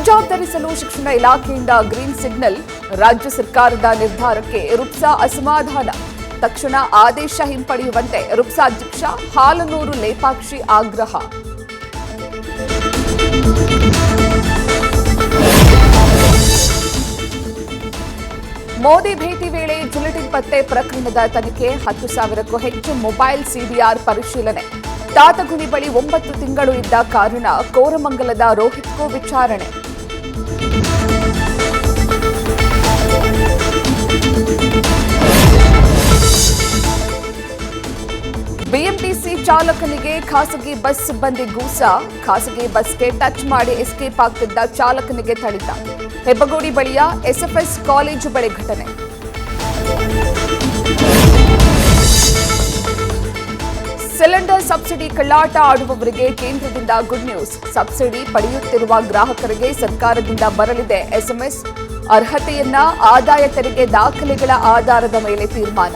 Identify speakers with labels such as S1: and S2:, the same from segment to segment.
S1: ಹಿಜಾಬ್ ಧರಿಸಲು ಶಿಕ್ಷಣ ಇಲಾಖೆಯಿಂದ ಗ್ರೀನ್ ಸಿಗ್ನಲ್. ರಾಜ್ಯ ಸರ್ಕಾರದ ನಿರ್ಧಾರಕ್ಕೆ ರುಪ್ಸಾ ಅಸಮಾಧಾನ. ತಕ್ಷಣ ಆದೇಶ ಹಿಂಪಡೆಯುವಂತೆ ರುಪ್ಸಾ ಅಧ್ಯಕ್ಷ ಹಾಲನೂರು ಲೇಪಾಕ್ಷಿ ಆಗ್ರಹ. ಮೋದಿ ಭೇಟಿ ವೇಳೆ ಬುಲೆಟಿನ್ ಪತ್ತೆ ಪ್ರಕರಣದ ತನಿಖೆ. 10,000ಕ್ಕೂ ಹೆಚ್ಚು ಮೊಬೈಲ್ ಸಿಡಿಆರ್ ಪರಿಶೀಲನೆ. ತಾತಗುಣಿ ಬಳಿ 9 ತಿಂಗಳು ಇದ್ದ ಕಾರಣ ಕೋರಮಂಗಲದ ರೋಹಿತ್ಗೂ ವಿಚಾರಣೆ. ಬಿಎಂಟಿಸಿ ಚಾಲಕನಿಗೆ ಖಾಸಗಿ ಬಸ್ ಸಿಬ್ಬಂದಿ ಗೂಸ. ಖಾಸಗಿ ಬಸ್ಗೆ ಟಚ್ ಮಾಡಿ ಎಸ್ಕೇಪ್ ಆಗ್ತಿದ್ದ ಚಾಲಕನಿಗೆ ಥಳಿತ. ಹೆಬ್ಬಗೋಡಿ ಬಳಿಯ ಎಸ್ಎಫ್ಎಸ್ ಕಾಲೇಜು ಬಳಿ ಘಟನೆ. ಸಿಲಿಂಡರ್ ಸಬ್ಸಿಡಿ ಕಳ್ಳಾಟ ಆಡುವವರಿಗೆ ಕೇಂದ್ರದಿಂದ ಗುಡ್ ನ್ಯೂಸ್. ಸಬ್ಸಿಡಿ ಪಡೆಯುತ್ತಿರುವ ಗ್ರಾಹಕರಿಗೆ ಸರ್ಕಾರದಿಂದ ಬರಲಿದೆ ಎಸ್ಎಂಎಸ್. ಅರ್ಹತೆಯನ್ನ ಆದಾಯ ತೆರಿಗೆ ದಾಖಲೆಗಳ ಆಧಾರದ ಮೇಲೆ ತೀರ್ಮಾನ.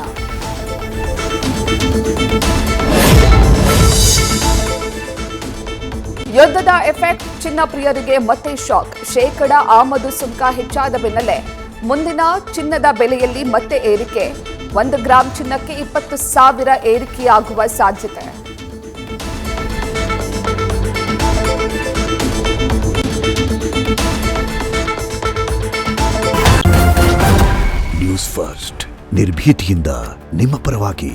S1: ಯುದ್ಧದ ಎಫೆಕ್ಟ್. ಚಿನ್ನ ಪ್ರಿಯರಿಗೆ ಮತ್ತೆ ಶಾಕ್. ಶೇಕಡ ಆಮದು ಸುಂಕ ಹೆಚ್ಚಾದ ಬೆನ್ನಲ್ಲೇ ಮುಂದಿನ ಚಿನ್ನದ ಬೆಲೆಯಲ್ಲಿ ಮತ್ತೆ ಏರಿಕೆ. 1 ಗ್ರಾಂ ಚಿನ್ನಕ್ಕೆ 20,000 ಏರಿಕೆಯಾಗುವ ಸಾಧ್ಯತೆ.
S2: ನ್ಯೂಸ್ ಫಸ್ಟ್ ನಿರ್ಭೀತಿಯಿಂದ ನಿಮ್ಮ ಪರವಾಗಿ.